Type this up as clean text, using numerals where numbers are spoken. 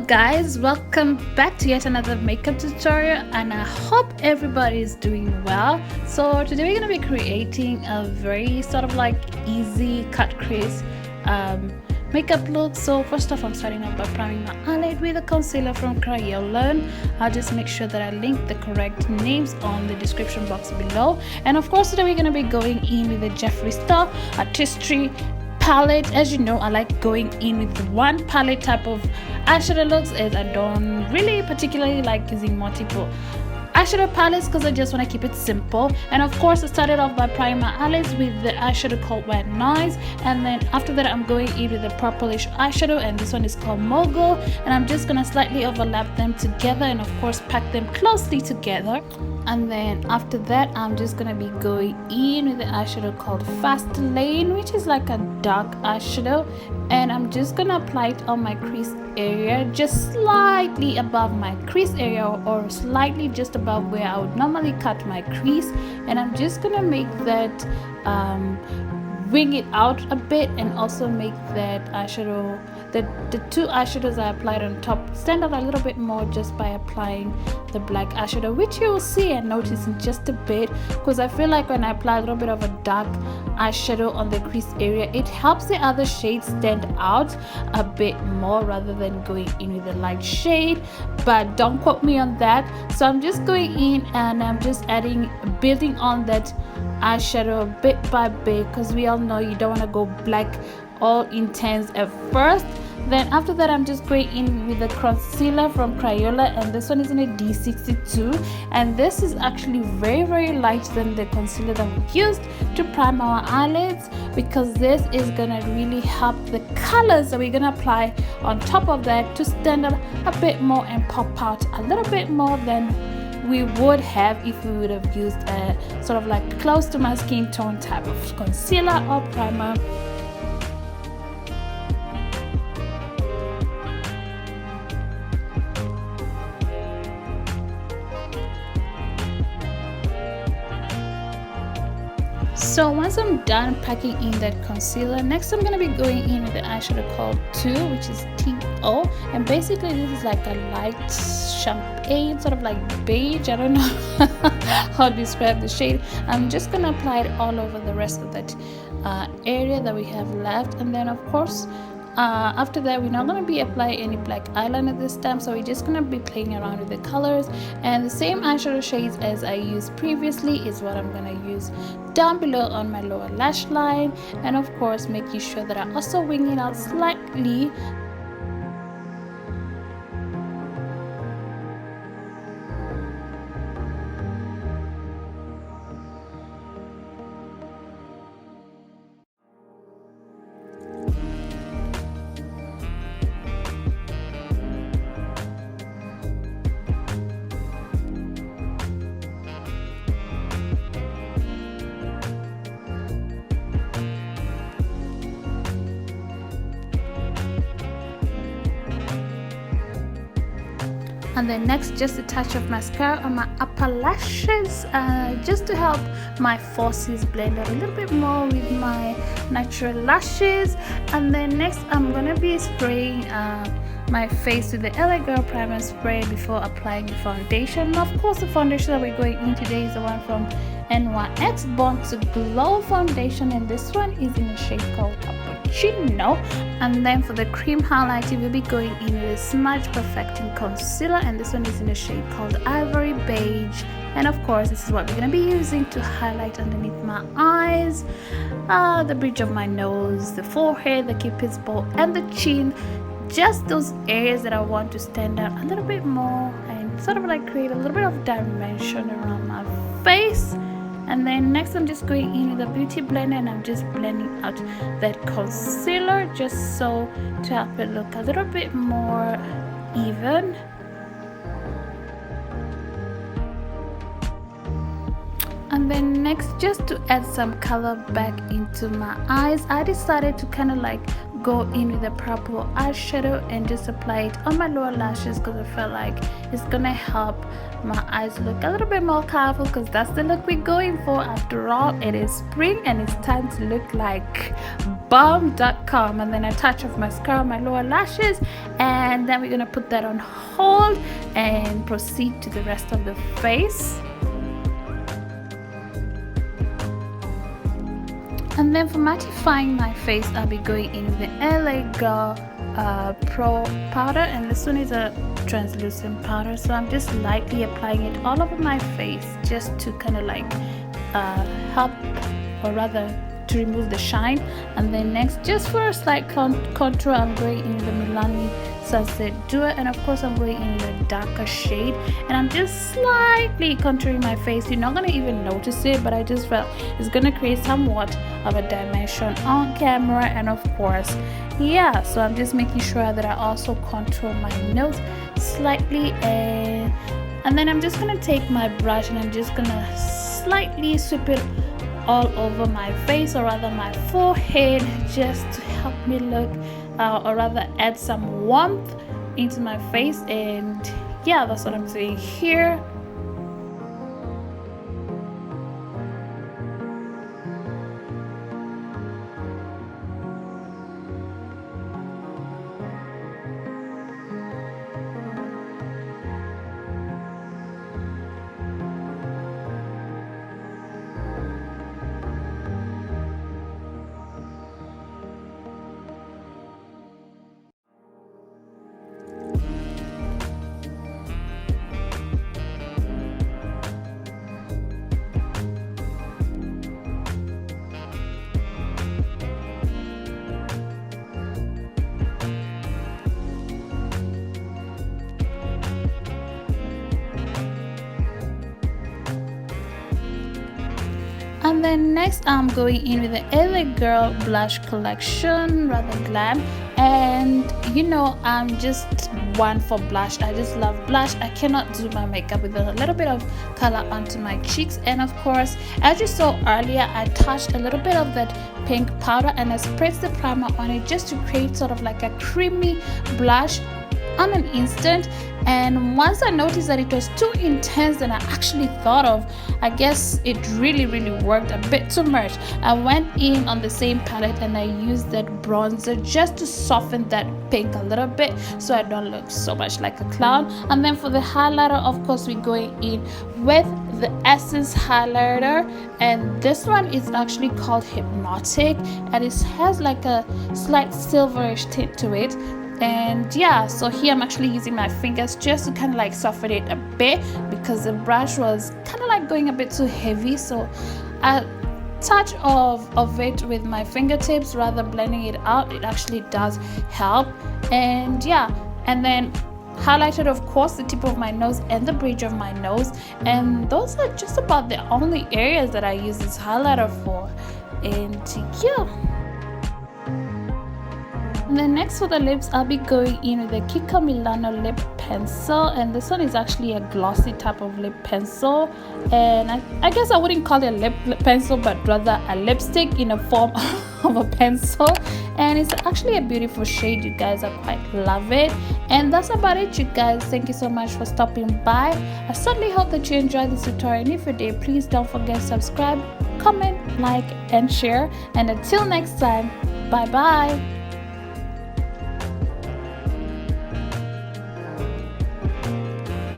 up guys, welcome back to yet another makeup tutorial, and I hope everybody is doing well. So today we're going to be creating a very sort of like easy cut crease makeup look. So first off, I'm starting off by priming my eyelid with a concealer from Kryolan. I'll just make sure that I link the correct names on the description box below. And of course today we're going to be going in with the Jefree Artistry palette. As you know, I like going in with one palette type of eyeshadow looks, as I don't really particularly like using multiple eyeshadow palettes because I just want to keep it simple. And of course I started off by priming my eyelids with the eyeshadow called White Noise, and then after that I'm going in with a purplish eyeshadow, and this one is called Mogul, and I'm just gonna slightly overlap them together and of course pack them closely together. And then after that I'm just gonna be going in with the eyeshadow called Fast Lane, which is like a dark eyeshadow, and I'm just gonna apply it on my crease area, just slightly above my crease area, or slightly just above where I would normally cut my crease. And I'm just gonna make that wing it out a bit, and also make that eyeshadow, the two eyeshadows I applied on top, stand out a little bit more just by applying the black eyeshadow, which you will see and notice in just a bit, because I feel like when I apply a little bit of a dark eyeshadow on the crease area, it helps the other shades stand out a bit more rather than going in with a light shade. But don't quote me on that. So I'm just going in and I'm just building on that eyeshadow bit by bit, because we all know you don't want to go black all intense at first. Then after that I'm just going in with the concealer from Kryolan, and this one is in a D62, and this is actually very light than the concealer that we used to prime our eyelids, because this is gonna really help the colors that we're gonna apply on top of that to stand out a bit more and pop out a little bit more than we would have if we would have used a sort of like close to my skin tone type of concealer or primer. So once I'm done packing in that concealer, next I'm going to be going in with the eyeshadow called 2, which is TO, and basically this is like a light champagne, sort of like beige. I don't know how to describe the shade. I'm just going to apply it all over the rest of that area that we have left. And then of course after that we're not going to be applying any black eyeliner this time, so we're just going to be playing around with the colors, and the same eyeshadow shades as I used previously is what I'm going to use down below on my lower lash line, and of course making sure that I also wing it out slightly. And then next, just a touch of mascara on my upper lashes, just to help my forces blend out a little bit more with my natural lashes. And then next I'm gonna be spraying my face with the LA Girl primer spray before applying the foundation. And of course the foundation that we're going in today is the one from NYX Born to Glow foundation, and this one is in a shade called Cappuccino. And then for the cream highlighting, we'll be going in with Smudge Perfecting Concealer, and this one is in a shade called Ivory Beige. And of course this is what we're going to be using to highlight underneath my eyes, the bridge of my nose, the forehead, the cupid's bow, and the chin. Just those areas that I want to stand out a little bit more and sort of like create a little bit of dimension around my face. And then next I'm just going in with a beauty blender, and I'm just blending out that concealer just so to help it look a little bit more even. And then next, just to add some color back into my eyes, I decided to kind of like go in with the purple eyeshadow and just apply it on my lower lashes, because I felt like it's gonna help my eyes look a little bit more colorful, because that's the look we're going for. After all, it is spring and it's time to look like bomb.com. And then a touch of mascara on my lower lashes, and then we're gonna put that on hold and proceed to the rest of the face. And then for mattifying my face, I'll be going in with the LA Girl Pro powder, and this one is a translucent powder, so I'm just lightly applying it all over my face just to kind of like help, or rather to remove the shine. And then next, just for a slight contour, I'm going in the Milani Sunset Duo, and of course I'm going in the darker shade, and I'm just slightly contouring my face. You're not going to even notice it, but I just felt it's going to create somewhat of a dimension on camera. And of course, yeah, so I'm just making sure that I also contour my nose slightly, and then I'm just going to take my brush and I'm just going to slightly sweep it all over my face, or rather my forehead, just to help me look or rather add some warmth into my face. And yeah, that's what I'm doing here. And then next I'm going in with the LA Girl blush collection, rather Glam. And you know, I'm just one for blush. I just love blush. I cannot do my makeup with a little bit of color onto my cheeks. And of course, as you saw earlier, I touched a little bit of that pink powder and I sprayed the primer on it just to create sort of like a creamy blush on an instant. And once I noticed that it was too intense than I actually thought of, I guess it really worked a bit too much. I went in on the same palette and I used that bronzer just to soften that pink a little bit so I don't look so much like a clown. And then for the highlighter, of course, we're going in with the Essence highlighter, and this one is actually called Hypnotic, and it has like a slight silverish tint to it. And yeah, so here I'm actually using my fingers just to kind of like soften it a bit, because the brush was kind of like going a bit too heavy. So a touch of it with my fingertips, rather blending it out, it actually does help. And yeah, and then highlighted, of course, the tip of my nose and the bridge of my nose, and those are just about the only areas that I use this highlighter for. And yeah. And then next for the lips, I'll be going in with the KIKO Milano lip pencil, and this one is actually a glossy type of lip pencil, and I guess I wouldn't call it a lip pencil, but rather a lipstick in a form of a pencil. And it's actually a beautiful shade, you guys. I quite love it. And that's about it, you guys. Thank you so much for stopping by. I certainly hope that you enjoyed this tutorial, and if you did, please don't forget to subscribe, comment, like and share. And until next time, bye bye.